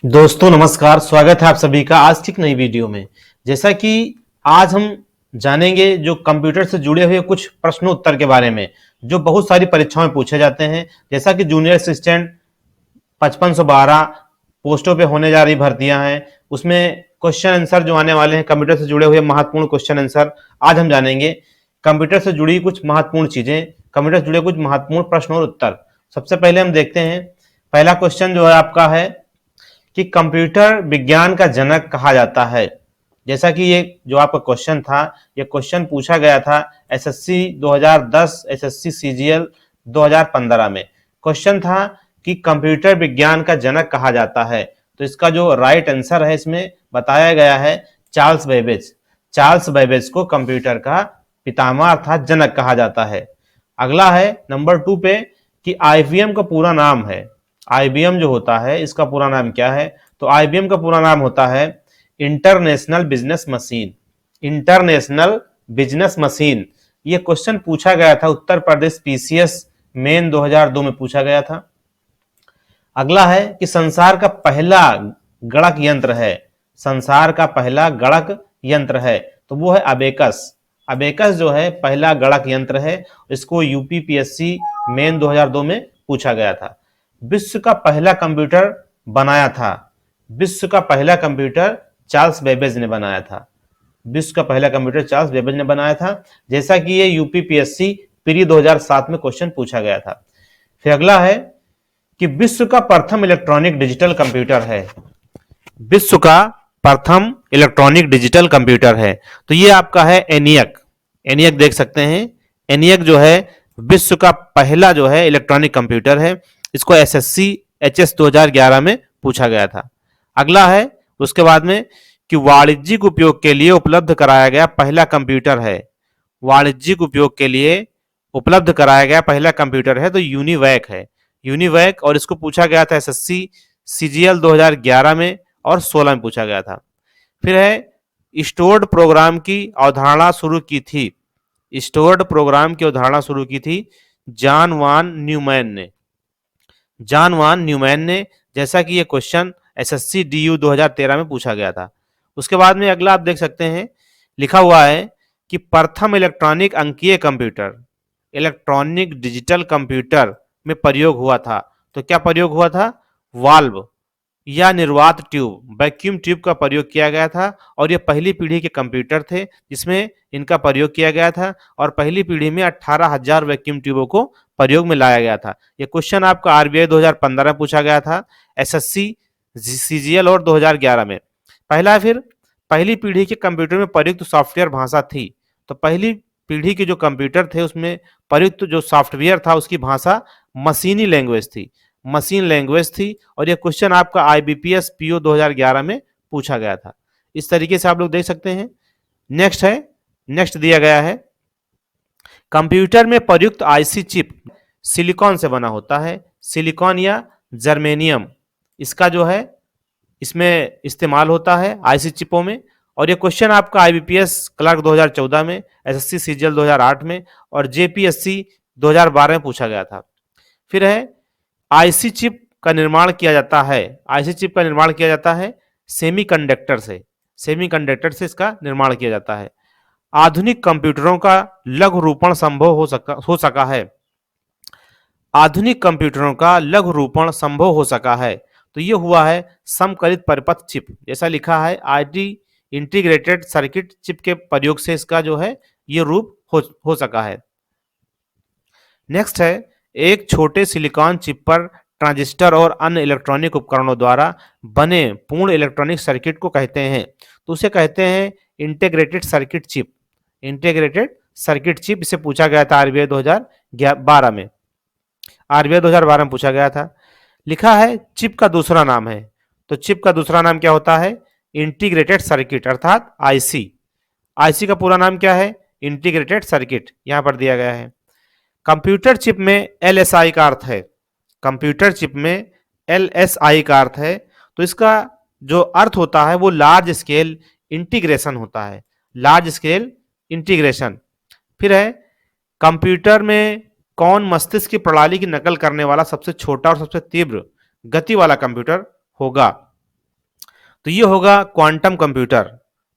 दोस्तों नमस्कार, स्वागत है आप सभी का आज की एक नई वीडियो में। जैसा कि आज हम जानेंगे जो कंप्यूटर से जुड़े हुए कुछ प्रश्नोत्तर के बारे में जो बहुत सारी परीक्षाओं में पूछे जाते हैं। जैसा कि जूनियर असिस्टेंट 5512 पोस्टों पे होने जा रही भर्तियां हैं, उसमें क्वेश्चन आंसर जो आने वाले हैं कंप्यूटर से जुड़े हुए महत्वपूर्ण क्वेश्चन आंसर आज हम जानेंगे। कंप्यूटर से जुड़ी कुछ महत्वपूर्ण चीजें, कंप्यूटर से जुड़े कुछ महत्वपूर्ण प्रश्न और उत्तर। सबसे पहले हम देखते हैं, पहला क्वेश्चन जो है आपका है कि कंप्यूटर विज्ञान का जनक कहा जाता है। जैसा कि ये जो आपका क्वेश्चन था, ये क्वेश्चन पूछा गया था एसएससी 2010, एसएससी सीजीएल 2015 में। क्वेश्चन था कि कंप्यूटर विज्ञान का जनक कहा जाता है। तो इसका जो राइट आंसर है इसमें बताया गया है चार्ल्स बेबेज। चार्ल्स बेबेज को कंप्यूटर का पितामह अर्थात जनक कहा जाता है। अगला है नंबर 2 पे कि आईबीएम का पूरा नाम है। आईबीएम जो होता है इसका पूरा नाम क्या है? तो आईबीएम का पूरा नाम होता है international business machine. International business machine. ये क्वेश्चन पूछा गया था उत्तर प्रदेश पीसीएस मेन 2002 में पूछा गया था। अगला है कि संसार का पहला गणक यंत्र है। संसार का पहला गणक यंत्र है तो वो है अबेकस। अबेकस जो है पहला गणक यंत्र है। इसको यूपीपीएससी मेन 2002 में पूछा गया था। विश्व का पहला कंप्यूटर बनाया था। विश्व का पहला कंप्यूटर चार्ल्स बेबेज ने बनाया था। विश्व का पहला कंप्यूटर चार्ल्स बेबेज ने बनाया था, जैसा कि ये यूपीपीएससी प्री 2007 में क्वेश्चन पूछा गया था। फिर अगला है कि विश्व का प्रथम इलेक्ट्रॉनिक डिजिटल कंप्यूटर है। विश्व का प्रथम इलेक्ट्रॉनिक डिजिटल कंप्यूटर है तो ये आपका है एनियक। एनियक देख सकते हैं। एनियक जो है विश्व का पहला जो है इलेक्ट्रॉनिक कंप्यूटर है। इसको एसएससी एचएस 2011 में पूछा गया था। अगला है उसके बाद में कि वाणिज्यिक उपयोग के लिए उपलब्ध कराया गया पहला कंप्यूटर है। वाणिज्यिक उपयोग के लिए उपलब्ध कराया गया पहला कंप्यूटर है तो यूनिवैक है। यूनिवैक, और इसको पूछा गया था एसएससी सीजीएल 2011 में और 16 में पूछा गया था। फिर है स्टोर्ड प्रोग्राम की अवधारणा शुरू की थी। स्टोर्ड प्रोग्राम की अवधारणा शुरू की थी जॉन वान न्यूमैन ने। जॉन वान न्यूमैन ने, जैसा कि ये क्वेश्चन एसएससी डीयू 2013 में पूछा गया था। उसके बाद में अगला आप देख सकते हैं, लिखा हुआ है कि प्रथम इलेक्ट्रॉनिक अंकीय कंप्यूटर, इलेक्ट्रॉनिक डिजिटल कंप्यूटर में प्रयोग हुआ था। तो क्या प्रयोग हुआ था? वाल्व या निर्वात ट्यूब, वैक्यूम ट्यूब का प्रयोग किया गया था। और ये पहली पीढ़ी के कंप्यूटर थे जिसमें इनका प्रयोग किया गया था। और पहली पीढ़ी में 18,000 वैक्यूम ट्यूबों को प्रयोग में लाया गया था। ये क्वेश्चन आपका आरबीआई 2015 में पूछा गया था, एसएससी सीजीएल और 2011 में। पहला, फिर पहली पीढ़ी के कंप्यूटर में प्रयुक्त सॉफ्टवेयर भाषा थी। तो पहली पीढ़ी के जो कंप्यूटर थे उसमें प्रयुक्त जो सॉफ्टवेयर था उसकी भाषा मशीनी लैंग्वेज थी। मशीन लैंग्वेज थी। और यह क्वेश्चन आपका आईबीपीएस पीओ 2011 में पूछा गया था। इस तरीके से आप लोग देख सकते हैं। नेक्स्ट है, नेक्स्ट दिया गया है कंप्यूटर में प्रयुक्त आईसी चिप सिलिकॉन से बना होता है। सिलिकॉन या जर्मेनियम इसका जो है इसमें इस्तेमाल होता है आईसी चिपों में। और ये क्वेश्चन आपका आईबीपीएस क्लर्क 2014 में, एसएससी सीजीएल 2008 में और जेपीएससी 2012 में पूछा गया था। फिर है आईसी चिप का निर्माण किया जाता है। आईसी चिप का निर्माण किया जाता है सेमीकंडक्टर से। सेमीकंडक्टर से इसका निर्माण किया जाता है। आधुनिक कंप्यूटरों का लघु रूपण संभव हो सका है। आधुनिक कंप्यूटरों का लघु रूपण संभव हो सका है तो ये हुआ है समकलित परिपथ चिप। जैसा लिखा है आईटी इंटीग्रेटेड सर्किट चिप के प्रयोग से इसका जो है ये रूप हो सका है। नेक्स्ट है, एक छोटे सिलिकॉन चिप पर ट्रांजिस्टर और अन्य इलेक्ट्रॉनिक उपकरणों द्वारा बने पूर्ण इलेक्ट्रॉनिक सर्किट को कहते हैं। तो उसे कहते हैं integrated circuit chip. Integrated circuit chip इसे पूछा गया था आरबीआई 2012 में। आरबीआई 2012 में पूछा गया था। लिखा है चिप का दूसरा नाम है। तो चिप का दूसरा नाम क्या होता है? इंटीग्रेटेड सर्किट अर्थात आईसी। आईसी का पूरा नाम क्या है? इंटीग्रेटेड सर्किट, यहां पर दिया गया है। कंप्यूटर चिप में एलएसआई का अर्थ है। कंप्यूटर चिप में एलएसआई का अर्थ है तो इसका जो अर्थ होता है वो लार्ज स्केल इंटीग्रेशन होता है। Large scale integration. फिर है कंप्यूटर में कौन मस्तिष्क की प्रणाली की नकल करने वाला सबसे छोटा और सबसे तीव्र गति वाला कंप्यूटर होगा? तो ये होगा क्वांटम कंप्यूटर।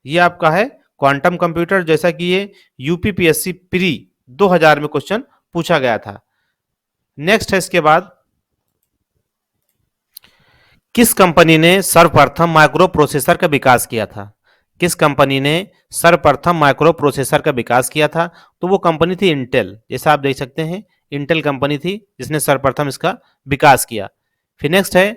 ये आपका है क्वांटम कंप्यूटर, जैसा कि ये यूपीपीएससी प्री 2000 में क्वेश्चन पूछा गया था। नेक्स्ट है इसके बाद, किस कंपनी ने सर्वप्रथम माइक्रो प्रोसेसर का विकास किया था? किस कंपनी ने सर्वप्रथम माइक्रो प्रोसेसर का विकास किया था? तो वो कंपनी थी इंटेल। जैसा आप देख सकते हैं, इंटेल कंपनी थी जिसने सर्वप्रथम इसका विकास किया। फिर नेक्स्ट है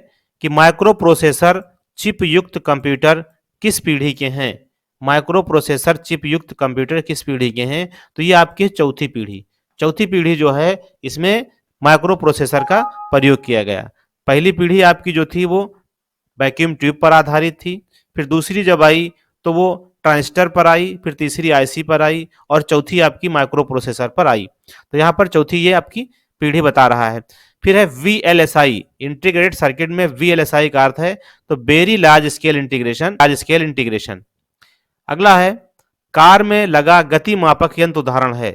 कि माइक्रो प्रोसेसर चिप युक्त कंप्यूटर किस पीढ़ी के हैं? माइक्रो प्रोसेसर चिप युक्त कंप्यूटर किस पीढ़ी के हैं? तो ये आपकी चौथी पीढ़ी। चौथी पीढ़ी जो है, इसमें माइक्रो प्रोसेसर का प्रयोग किया गया। पहली पीढ़ी आपकी जो थी वो वैक्यूम ट्यूब पर आधारित थी। फिर दूसरी जब आई तो वो ट्रांजिस्टर पर आई, फिर तीसरी आईसी पर आई, और चौथी आपकी माइक्रो प्रोसेसर पर आई। तो यहाँ पर चौथी ये आपकी पीढ़ी बता रहा है। फिर है वीएलएसआई, इंटीग्रेटेड सर्किट में वीएलएसआई का अर्थ है तो वेरी लार्ज स्केल इंटीग्रेशन। अगला है, कार में लगा गति मापक यंत्र उदाहरण है।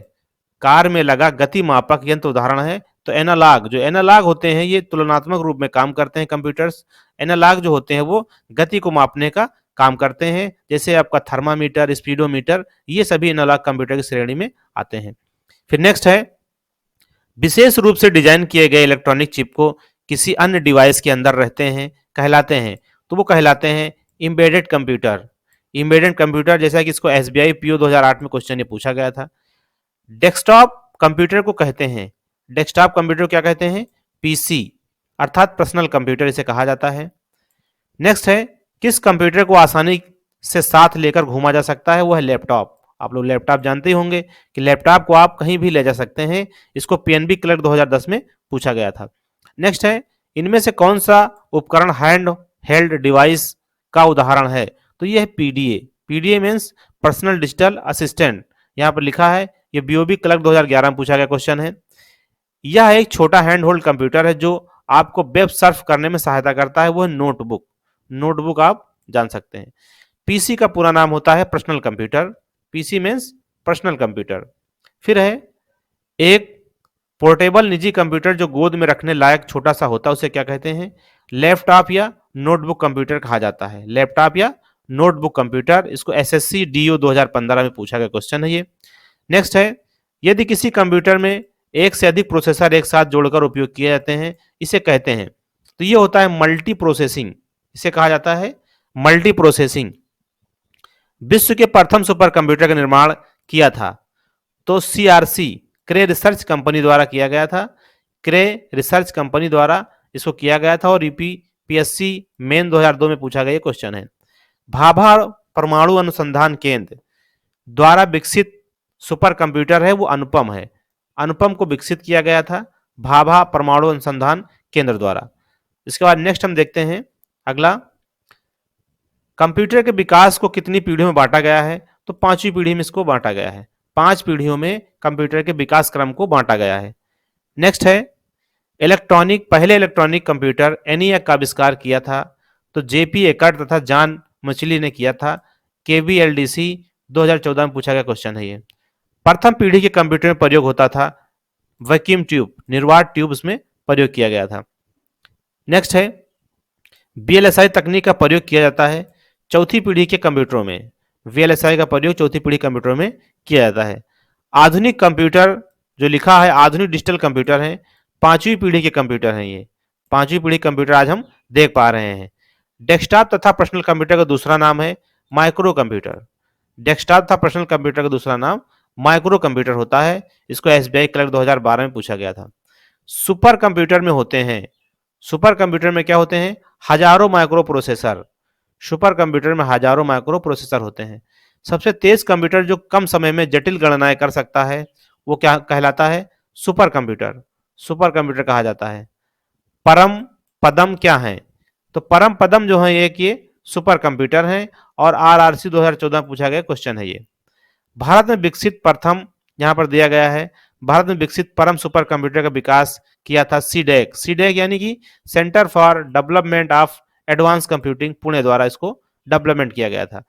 कार में लगा गति मापक यंत्र उदाहरण है तो एनालॉग, जो एनालॉग होते हैं ये तुलनात्मक रूप में काम करते हैं कंप्यूटर्स। एनालॉग जो होते हैं वो गति को मापने का काम करते हैं, जैसे आपका थर्मामीटर, स्पीडोमीटर, ये सभी एनालॉग कंप्यूटर की श्रेणी में आते हैं। फिर नेक्स्ट है, विशेष रूप से डिजाइन किए गए इलेक्ट्रॉनिक चिप को किसी अन्य डिवाइस के अंदर कहलाते हैं तो वो कहलाते हैं एम्बेडेड कंप्यूटर। एम्बेडेड कंप्यूटर, जैसा कि इसको एसबीआई पीओ 2008 में क्वेश्चन ये पूछा गया था। डेस्कटॉप कंप्यूटर को कहते हैं, डेस्कटॉप कंप्यूटर क्या कहते हैं? पीसी, अर्थात पर्सनल कंप्यूटर इसे कहा जाता है। नेक्स्ट है, किस कंप्यूटर को आसानी से साथ लेकर घूमा जा सकता है? वो है लैपटॉप। आप लोग लैपटॉप जानते ही होंगे कि लैपटॉप को आप कहीं भी ले जा सकते हैं। इसको पीएनबी क्लर्क 2010 में पूछा गया था। नेक्स्ट है, इनमें से कौन सा उपकरण हैंड हेल्ड डिवाइस का उदाहरण है? तो यह है PDA. PDA means personal digital assistant, यहाँ पर लिखा है। ये बीओबी क्लर्क 2011 में पूछा गया क्वेश्चन है। यह एक छोटा हैंड होल्ड कंप्यूटर है जो आपको वेब सर्फ करने में सहायता करता है, वो है नोटबुक। नोटबुक आप जान सकते हैं। पीसी का पूरा नाम होता है personal computer. PC means personal computer. फिर है, एक पोर्टेबल निजी कंप्यूटर जो गोद में रखने लायक छोटा सा होता है उसे क्या कहते हैं? लैपटॉप या नोटबुक कंप्यूटर कहा जाता है। लैपटॉप या नोटबुक कंप्यूटर, इसको एसएससी डीओ 2015 में पूछा गया क्वेश्चन है ये। नेक्स्ट है, यदि किसी कंप्यूटर में एक से अधिक प्रोसेसर एक साथ जोड़कर उपयोग किए जाते हैं, इसे कहते हैं, तो ये होता है मल्टी प्रोसेसिंग। इसे कहा जाता है मल्टी प्रोसेसिंग। विश्व के प्रथम सुपर कंप्यूटर का निर्माण किया था तो सीआरसी, क्रे रिसर्च कंपनी द्वारा किया गया था। क्रे रिसर्च कंपनी द्वारा इसको किया गया था और यूपीपीएससी मेन 2002 में पूछा गया क्वेश्चन है। भाभा परमाणु अनुसंधान केंद्र द्वारा विकसित सुपर कंप्यूटर है वो अनुपम है। अनुपम को विकसित किया गया था भाभा परमाणु अनुसंधान केंद्र द्वारा। इसके बाद नेक्स्ट हम देखते हैं अगला, कंप्यूटर के विकास को कितनी पीढ़ियों में बांटा गया है? तो पांचवी पीढ़ी में इसको बांटा गया है। 5 पीढ़ियों में कंप्यूटर के विकास क्रम को बांटा गया है। नेक्स्ट है, पहले इलेक्ट्रॉनिक कंप्यूटर एनियाक का आविष्कार किया था तो जेपी एकर्ट तथा जॉन मचली ने किया था। केवीएलडीसी 2014 में पूछा गया क्वेश्चन है ये। प्रथम पीढ़ी के कंप्यूटर में प्रयोग होता था वैक्यूम ट्यूब, निर्वात ट्यूब उसमें प्रयोग किया गया था। नेक्स्ट है, वीएलएसआई तकनीक का प्रयोग किया जाता है चौथी पीढ़ी के कंप्यूटरों में। वीएलएसआई का प्रयोग चौथी पीढ़ी कंप्यूटरों में किया जाता है। आधुनिक कंप्यूटर जो लिखा है, आधुनिक डिजिटल कंप्यूटर है, 5वीं पीढ़ी के कंप्यूटर हैं ये। 5वीं पीढ़ी कंप्यूटर आज हम देख पा रहे हैं। डेस्कटॉप तथा पर्सनल कंप्यूटर का दूसरा नाम है माइक्रो कंप्यूटर। डेस्कटॉप तथा पर्सनल कंप्यूटर का दूसरा नाम माइक्रो कंप्यूटर होता है। इसको एसबीआई क्लर्क 2012 में पूछा गया था। सुपर कंप्यूटर में होते हैं, सुपर कंप्यूटर में क्या होते हैं? हजारों माइक्रो प्रोसेसर। सुपर कंप्यूटर में हजारों माइक्रो प्रोसेसर होते हैं। सबसे तेज कंप्यूटर जो कम समय में जटिल गणनाएं कर सकता है वो क्या कहलाता है? Super computer. सुपर कंप्यूटर कहा जाता है। परम पदम क्या है? तो परम पदम जो है एक ये सुपर कंप्यूटर है और आरआरसी 2014 में पूछा गया क्वेश्चन है ये। भारत में विकसित प्रथम, यहां पर दिया गया है, भारत में विकसित परम सुपर कंप्यूटर का विकास किया था सीडेक। सीडेक यानी कि centre for development of advance computing, Pune द्वारा इसको डेवलपमेंट किया गया था।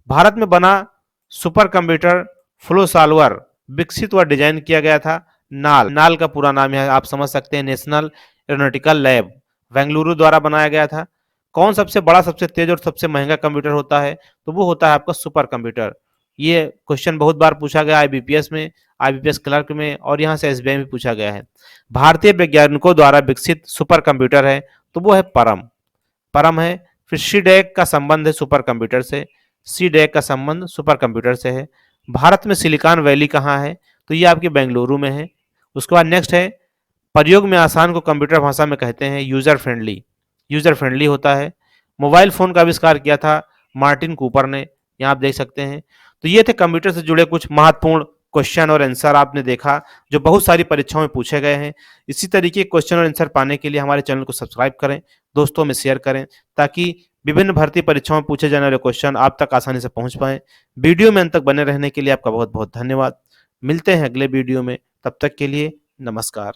भारत में बना सुपर कंप्यूटर फ्लो सॉल्वर विकसित व डिजाइन किया गया था नाल। नाल का पूरा नाम है आप समझ सकते हैं, नेशनल एरोनॉटिकल लैब, बेंगलुरु द्वारा बनाया गया था। कौन सबसे बड़ा, सबसे तेज और सबसे महंगा कंप्यूटर होता है? तो वो होता है आपका सुपर कंप्यूटर। ये क्वेश्चन बहुत बार पूछा गया है आईबीपीएस में, आईबीपीएस क्लर्क में, और यहाँ से एसबीआई में पूछा गया है। भारतीय वैज्ञानिकों द्वारा विकसित सुपर कंप्यूटर है, तो वो है परम। परम है। फिर सीडैक का संबंध है सुपर कंप्यूटर से, सीडैक का संबंध सुपर कंप्यूटर से है। भारत में सिलिकॉन वैली कहाँ है? तो ये आपके बेंगलुरु में है। उसके बाद नेक्स्ट है, प्रयोग में आसान को कंप्यूटर भाषा में कहते हैं यूजर फ्रेंडली। यूजर फ्रेंडली होता है। मोबाइल फोन का आविष्कार किया था मार्टिन कूपर ने, यहाँ आप देख सकते हैं। तो ये थे कंप्यूटर से जुड़े कुछ महत्वपूर्ण क्वेश्चन और आंसर आपने देखा, जो बहुत सारी परीक्षाओं में पूछे गए हैं। इसी तरीके क्वेश्चन और आंसर पाने के लिए हमारे चैनल को सब्सक्राइब करें, दोस्तों में शेयर करें, ताकि विभिन्न भर्ती परीक्षाओं में पूछे जाने वाले क्वेश्चन आप तक आसानी से पहुंच पाएं। वीडियो में अंत तक बने रहने के लिए आपका बहुत बहुत धन्यवाद। मिलते हैं अगले वीडियो में, तब तक के लिए नमस्कार।